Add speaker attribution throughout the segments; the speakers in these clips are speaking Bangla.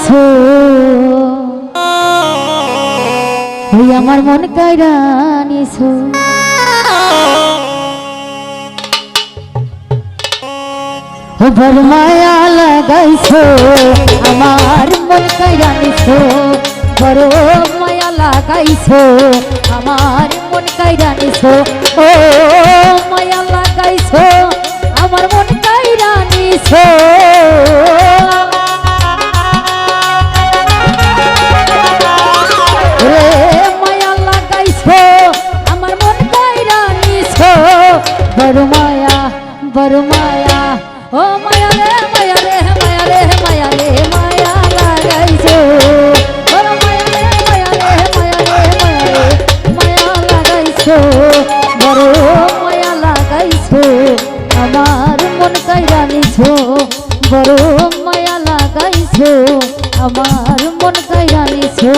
Speaker 1: লাগাইছো ওই আমার মন কাইরা নিছো বড় মায়া লাগাইছো আমার মন কাইরা নিছো বড় মায়া লাগাইছো আমার মন কাইরা নিছো ও মায়া লাগাইছো আমার মন কাইরা নিছো মায়া লাগাইছো আমার মন কাইরা নিছো বড় মায়া ও মায়া রে মায়া রে মায়া রে মায়া রে মায়া লাগাইছো বড় মায়া রে মায়া রে মায়া রে মায়া রে মায়া লাগাইছো বড় মায়া লাগাইছো আমার মন কাইরা নিছো বড় মায়া লাগাইছো আমার মন কাইরা নিছো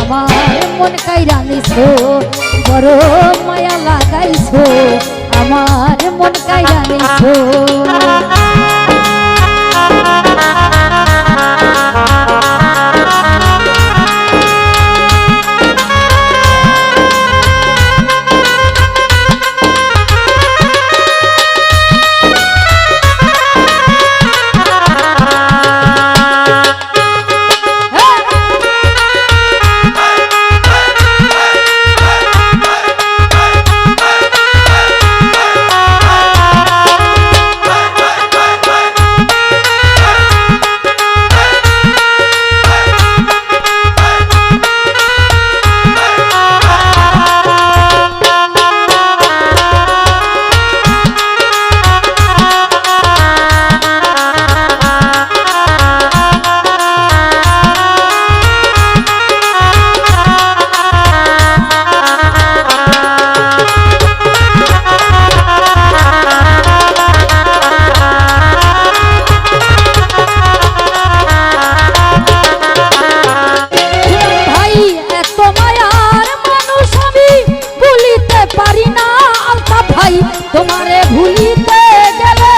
Speaker 1: আমার মন কাইরা নিছো বড় মায়া লাগাইছো আমার মন কাইরা নিছো তোমারে ভুলিতে গেলে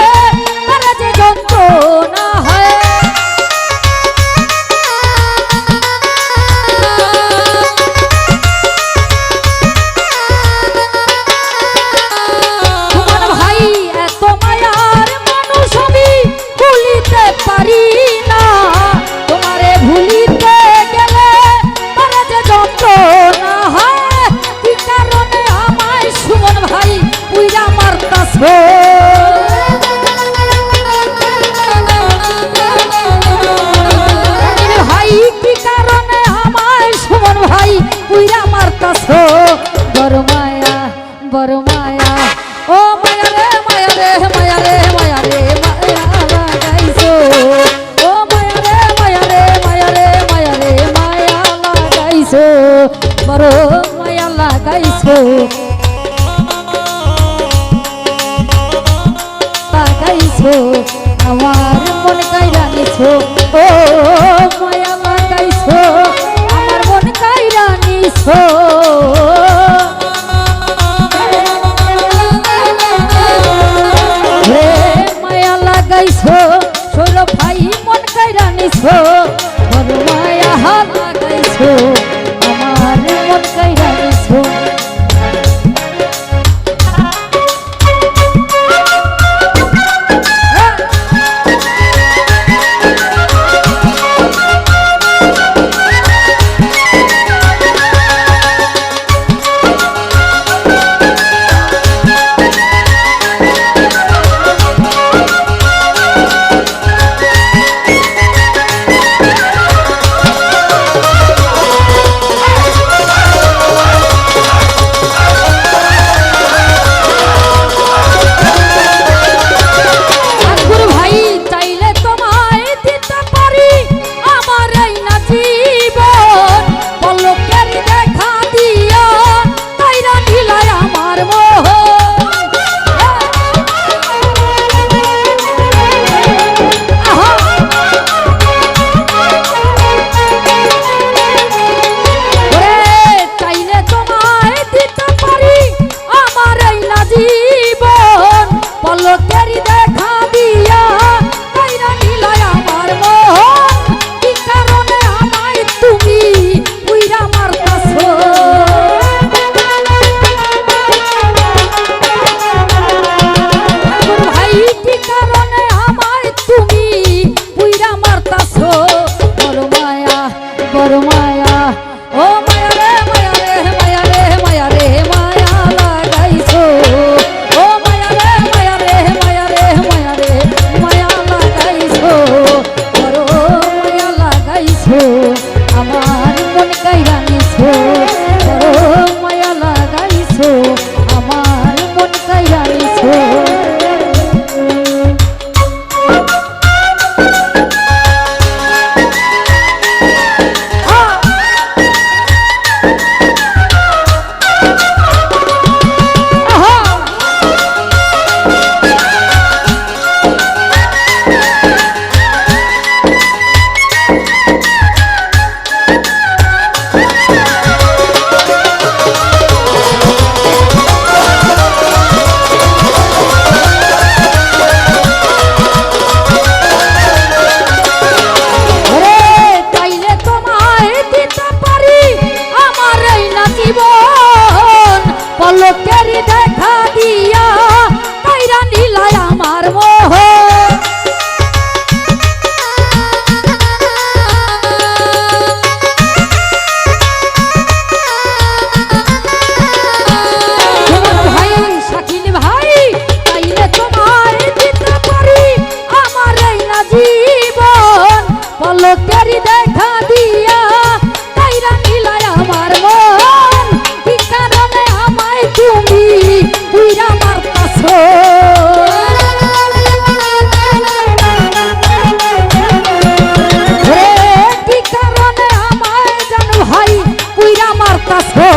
Speaker 1: তারা যে যন্ত্রণা হয় তোমার ভাই এত মায়ার মানুষ আমি ভুলিতে পারি না তোমারে ভুলিতে গেলে তারা যে যন্ত্রণা হয় কি কারণে আমায় সুমন ভাই পুইরা মারতাছো ভাই কি কারণে আমায় সুমন ভাই পুইরা মারতাছো বড় মায়া ও মায়া রে মায়া রে মায়া রে মায়া রে মায়া লাগাইছো ও মায়া রে মায়া রে মায়া রে মায়া রে মায়া লাগাইছো বড় মায়া লাগাইছো আমার মন কাইরা নিছো ও মায়া লাগাইছো আমার মন কাইরা নিছো পলকেরই দেখা দিয়া কাইরা নিলায় আমার মোহ পলকেরই দেখা দিয়া কাইরা নিলায় আমার মন কি কারণে আমায় তুমি পুইরা মারতাছো রে কি কারণে আমায় জান ভাই পুইরা মারতাছো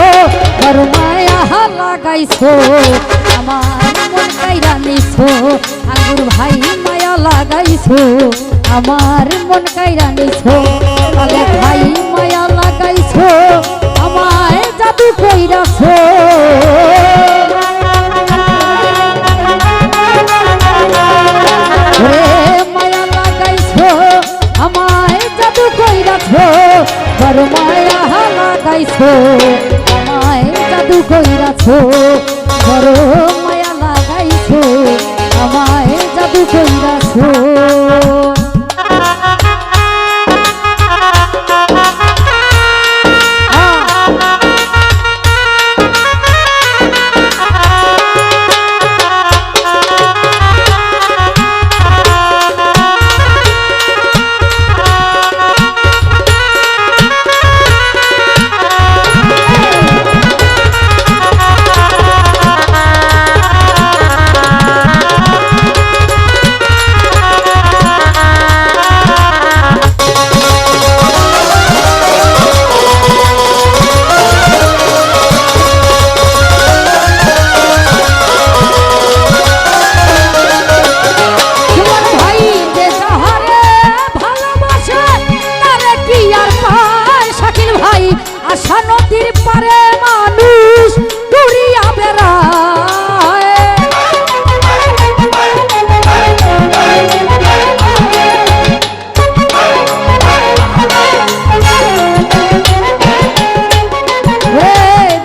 Speaker 1: বড় মায়া লাগাইছো আমার মন কাইরা নিছো আঙ্গুর ভাই মায়া লাগাইছো আমার মন কাইরা নিছো আলে ভাই মায়া লাগাইছো আমায় জাদু কইরাছো রে মায়া লাগাইছো আমায় জাদু কইরাছো বড় মায়া লাগাইছো আমায় জাদু কইরাছো বড় মায়া লাগাইছো আমায় জাদু কইরাছো আশা নদীর পারে মানুষ ঘুরিয়া বেড়ায়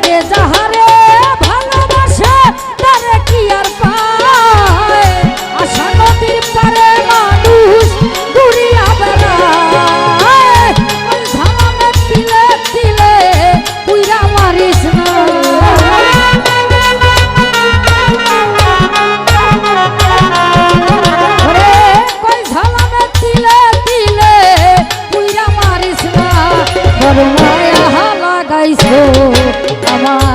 Speaker 1: যে যাহারে ভালোবাসে তারে কি আর পায় আশা নদীর পারে মানুষ ঘুরিয়া বেড়ায়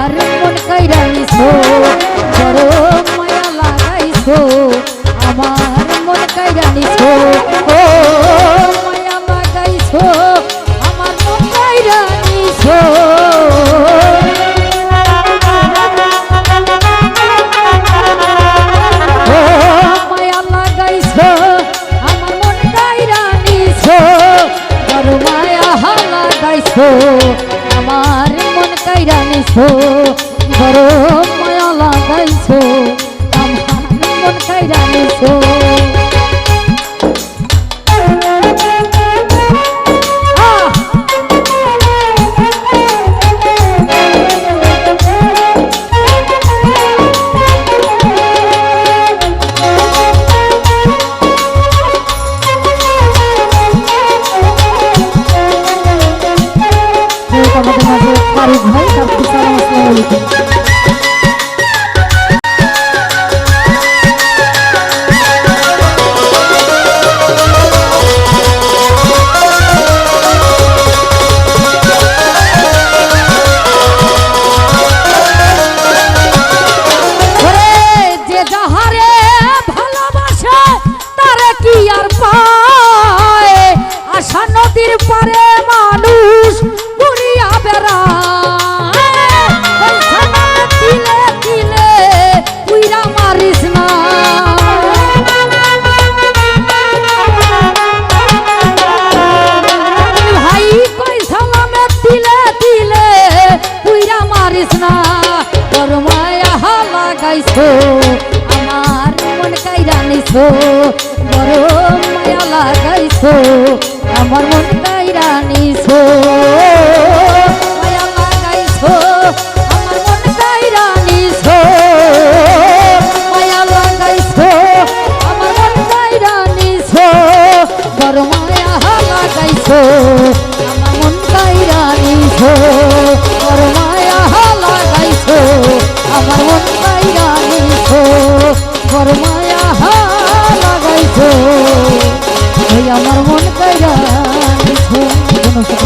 Speaker 1: আমার মন কাইরা নিছো বড় মায়া লাগাইছো আমার মন কাইরা নিছো ও মায়া লাগাইছো আমার মন কাইরা নিছো ও মায়া লাগাইছো আমার মন কাইরা নিছো বড় মায়া লাগাইছো আমার মন কাইরা নিছো বড় মায়া লাগাইছো আমার মন কাইরা নিছো আমাদের মাঝে ফারুক ভাই তারপর আসসালামু আলাইকুম যে যাহারে ভালোবাসে তারে কি আর পায় আশা নদীর পারে মানুষ ঘুরিয়া বেড়ায় তিলে তিলে উইরা মারিস না ভাই কই সালামে তিলে তিলে উইরা মারিস না তোর মায়া লাগাইছো আমার মন কাইরা নিছো বড় মায়া লাগাইছো আমার মন কাইরা নিছো মায়া লাগাইছো আমার মন কাইরা নিছো আমার মন কাইরা নিছো বড় মায়া লাগাইছো ওই আমার মন কাইরা নিছো।